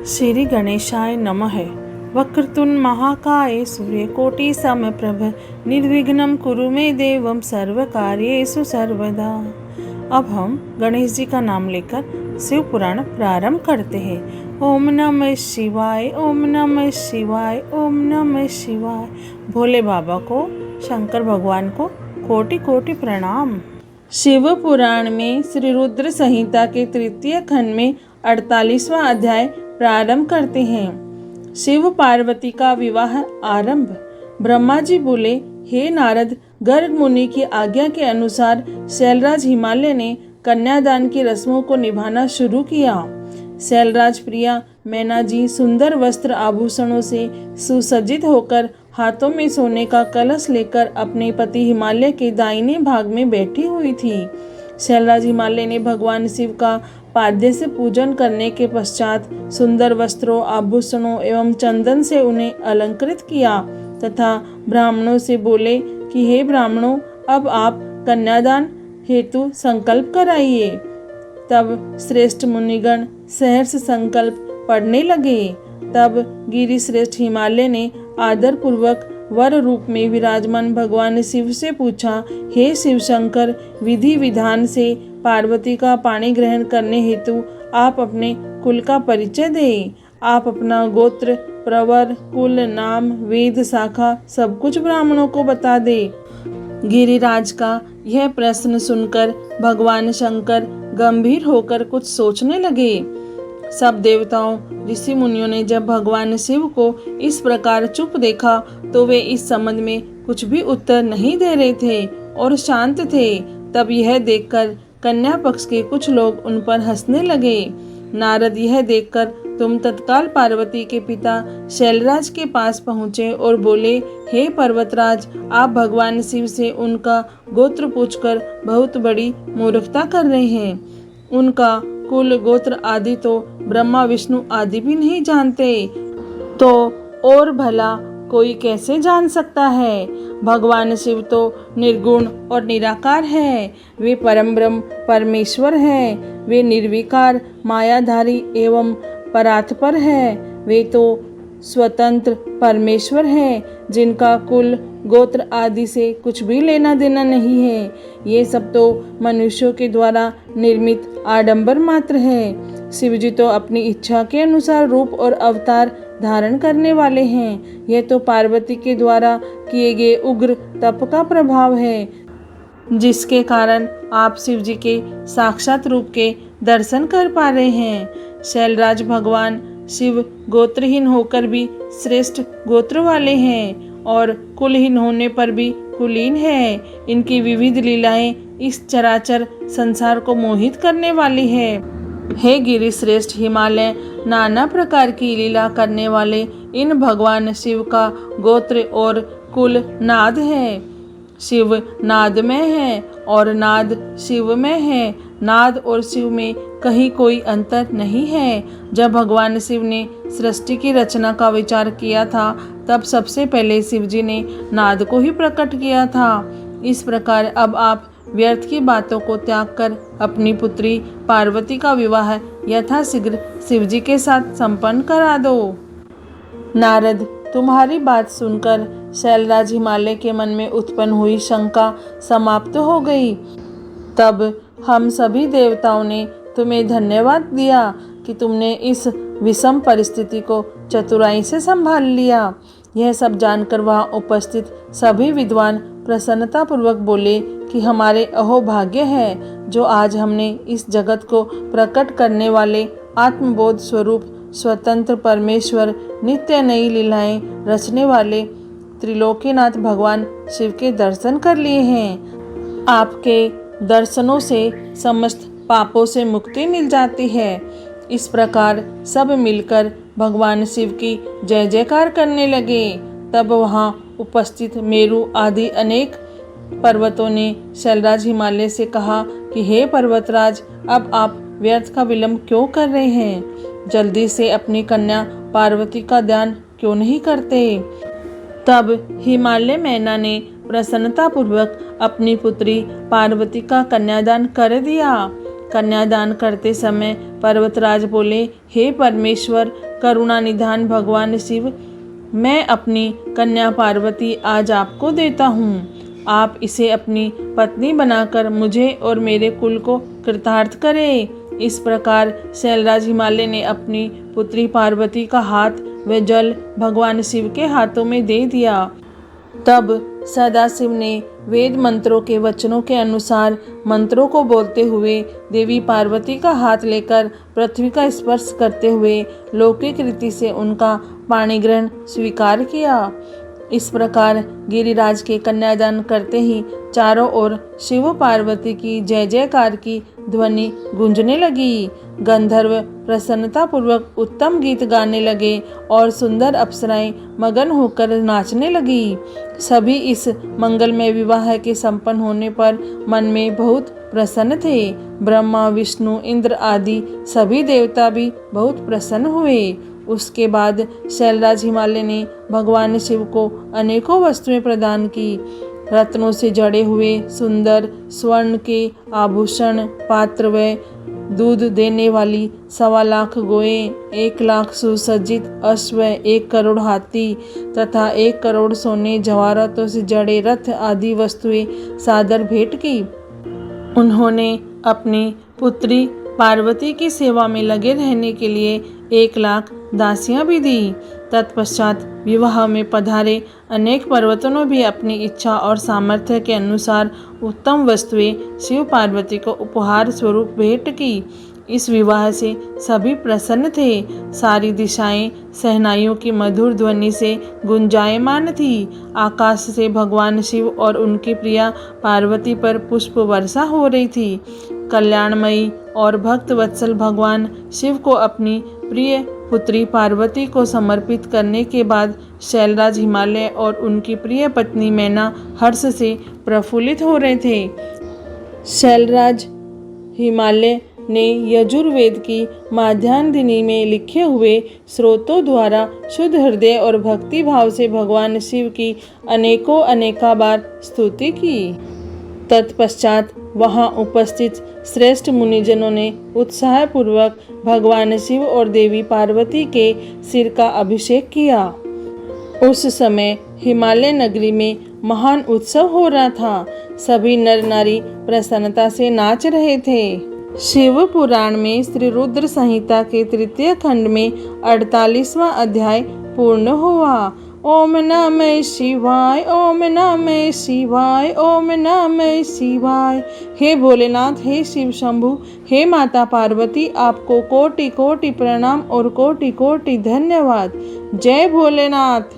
श्री गणेशाय नमः। वक्रतुंड महाकाय सूर्यकोटि समप्रभ निर्विघ्नं कुरु मे देवं सर्वकार्येषु सर्वदा। अब हम गणेश जी का नाम लेकर शिव पुराण प्रारंभ करते हैं। ओम नमः शिवाय, ओम नमः शिवाय, ओम नमः शिवाय। भोले बाबा को, शंकर भगवान को कोटि कोटि प्रणाम। शिव पुराण में श्री रुद्र संहिता के तृतीय खंड में 48वां अध्याय प्रारंभ करते हैं। शिव पार्वती का विवाह आरंभ। ब्रह्मा जी बोले, हे नारद, गर्ग मुनि की आज्ञा के अनुसार शैलराज हिमालय ने कन्यादान की रस्मों को निभाना शुरू किया। शैलराज प्रिया मैना जी सुंदर वस्त्र आभूषणों से सुसज्जित होकर हाथों में सोने का कलश लेकर अपने पति हिमालय के दाहिने भाग में बैठी हुई थी। शैलराज हिमालय ने भगवान शिव का पाद्य से पूजन करने के पश्चात सुंदर वस्त्रों, आभूषणों एवं चंदन से उन्हें अलंकृत किया तथा ब्राह्मणों से बोले कि हे ब्राह्मणों, अब आप कन्यादान हेतु संकल्प कराइए। तब श्रेष्ठ मुनिगण सहर्ष संकल्प पढ़ने लगे। तब गिरिश्रेष्ठ हिमालय ने आदर पूर्वक वर रूप में विराजमान भगवान शिव से पूछा, हे शिव शंकर, विधि विधान से पार्वती का पाणी ग्रहण करने हेतु आप अपने कुल का परिचय दें। आप अपना गोत्र, प्रवर, कुल, नाम, वेद, शाखा सब कुछ ब्राह्मणों को बता दे। गिरिराज का यह प्रश्न सुनकर भगवान शंकर गंभीर होकर कुछ सोचने लगे। सब देवताओं, ऋषि मुनियों ने जब भगवान शिव को इस प्रकार चुप देखा तो वे इस संबंध में कुछ भी उत्तर नहीं दे रहे थे और शांत थे। तब यह देखकर कन्या पक्ष के कुछ लोग उन पर हंसने लगे। नारद यह देखकर तुम तत्काल पार्वती के पिता शैलराज के पास पहुँचे और बोले, हे पर्वतराज, आप भगवान शिव से उनका गोत्र पूछकर बहुत बड़ी मूर्खता कर रहे हैं। उनका कुल, गोत्र आदि तो ब्रह्मा विष्णु आदि भी नहीं जानते, तो और भला कोई कैसे जान सकता है। भगवान शिव तो निर्गुण और निराकार है। वे परम ब्रह्म परमेश्वर है। वे निर्विकार, मायाधारी एवं परात्पर है। वे तो स्वतंत्र परमेश्वर है, जिनका कुल, गोत्र आदि से कुछ भी लेना देना नहीं है। ये सब तो मनुष्यों के द्वारा निर्मित आडंबर मात्र है। शिव जी तो अपनी इच्छा के अनुसार रूप और अवतार धारण करने वाले हैं। यह तो पार्वती के द्वारा किए गए उग्र तप का प्रभाव है, जिसके कारण आप शिव जी के साक्षात रूप के दर्शन कर पा रहे हैं। शैलराज भगवान शिव गोत्रहीन होकर भी श्रेष्ठ गोत्र वाले हैं और कुलहीन होने पर भी कुलीन है। इनकी विविध लीलाएं इस चराचर संसार को मोहित करने वाली है। हे गिरिश्रेष्ठ हिमालय, नाना प्रकार की लीला करने वाले इन भगवान शिव का गोत्र और कुल नाद है। शिव नादमय है और नाद शिवमय है। नाद और शिव में कहीं कोई अंतर नहीं है। जब भगवान शिव ने सृष्टि की रचना का विचार किया था, तब सबसे पहले शिव जी ने नाद को ही प्रकट किया था। इस प्रकार अब आप व्यर्थ की बातों को त्याग कर अपनी पुत्री पार्वती का विवाह यथाशीघ्र शिव जी के साथ संपन्न करा दो। नारद, तुम्हारी बात सुनकर शैलराज हिमालय के मन में उत्पन्न हुई शंका समाप्त हो गई। तब हम सभी देवताओं ने तुम्हें धन्यवाद दिया कि तुमने इस विषम परिस्थिति को चतुराई से संभाल लिया। यह सब जानकर वहाँ उपस्थित सभी विद्वान प्रसन्नतापूर्वक बोले कि हमारे अहोभाग्य है जो आज हमने इस जगत को प्रकट करने वाले आत्मबोध स्वरूप स्वतंत्र परमेश्वर, नित्य नई लीलाएं रचने वाले त्रिलोकीनाथ भगवान शिव के दर्शन कर लिए हैं। आपके दर्शनों से समस्त पापों से मुक्ति मिल जाती है। इस प्रकार सब मिलकर भगवान शिव की जय जयकार करने लगे। तब वहाँ उपस्थित मेरु आदि अनेक पर्वतों ने शैलराज हिमालय से कहा कि हे पर्वतराज, अब आप व्यर्थ का विलंब क्यों कर रहे हैं? जल्दी से अपनी कन्या पार्वती का ध्यान क्यों नहीं करते? तब हिमालय मैना ने प्रसन्नतापूर्वक अपनी पुत्री पार्वती का कन्यादान कर दिया। कन्यादान करते समय पर्वतराज बोले, हे परमेश्वर करुणा निधान भगवान शिव, मैं अपनी कन्या पार्वती आज आपको देता हूँ। आप इसे अपनी पत्नी बनाकर मुझे और मेरे कुल को कृतार्थ करें। इस प्रकार शैलराज हिमालय ने अपनी पुत्री पार्वती का हाथ व जल भगवान शिव के हाथों में दे दिया। तब सदाशिव ने वेद मंत्रों के वचनों के अनुसार मंत्रों को बोलते हुए देवी पार्वती का हाथ लेकर पृथ्वी का स्पर्श करते हुए लौकिक रीति से उनका पाणी ग्रहण स्वीकार किया। इस प्रकार गिरिराज के कन्यादान करते ही चारों ओर शिव पार्वती की जय जयकार की ध्वनि गूंजने लगी। गंधर्व प्रसन्नतापूर्वक उत्तम गीत गाने लगे और सुंदर अप्सराएं मगन होकर नाचने लगी। सभी इस मंगलमय विवाह के संपन्न होने पर मन में बहुत प्रसन्न थे। ब्रह्मा, विष्णु, इंद्र आदि सभी देवता भी बहुत प्रसन्न हुए। उसके बाद शैलराज हिमालय ने भगवान शिव को अनेकों वस्तुएं प्रदान की। रत्नों से जड़े हुए सुंदर स्वर्ण के आभूषण, पात्र व दूध देने वाली 1.25 लाख गोएं, 1 लाख सुसज्जित अश्व, 1 करोड़ हाथी तथा 1 करोड़ सोने जवाहरातों से जड़े रथ आदि वस्तुएं सादर भेंट की। उन्होंने अपनी पुत्री पार्वती की सेवा में लगे रहने के लिए 1 लाख दासियां भी दी। तत्पश्चात विवाह में पधारे अनेक पर्वतों ने भी अपनी इच्छा और सामर्थ्य के अनुसार उत्तम वस्तुएं शिव पार्वती को उपहार स्वरूप भेंट की। इस विवाह से सभी प्रसन्न थे। सारी दिशाएं शहनाइयों की मधुर ध्वनि से गुंजायमान थी। आकाश से भगवान शिव और उनकी प्रिया पार्वती पर पुष्प वर्षा हो रही थी। कल्याणमयी और भक्त वत्सल भगवान शिव को अपनी प्रिय पुत्री पार्वती को समर्पित करने के बाद शैलराज हिमालय और उनकी प्रिय पत्नी मैना हर्ष से प्रफुल्लित हो रहे थे। शैलराज हिमालय ने यजुर्वेद की माध्यान्हिनी में लिखे हुए स्रोतों द्वारा शुद्ध हृदय और भक्ति भाव से भगवान शिव की अनेका बार स्तुति की। तत्पश्चात वहां उपस्थित श्रेष्ठ मुनिजनों ने उत्साहपूर्वक भगवान शिव और देवी पार्वती के सिर का अभिषेक किया। उस समय हिमालय नगरी में महान उत्सव हो रहा था। सभी नर नारी प्रसन्नता से नाच रहे थे। शिव पुराण में श्री रुद्र संहिता के 3 खंड में 48वां अध्याय पूर्ण हुआ। ओम नमः शिवाय, ओम नमः शिवाय, ओम नमः शिवाय। हे भोलेनाथ, हे शिव शंभु, हे माता पार्वती, आपको कोटि कोटि प्रणाम और कोटि कोटि धन्यवाद। जय भोलेनाथ।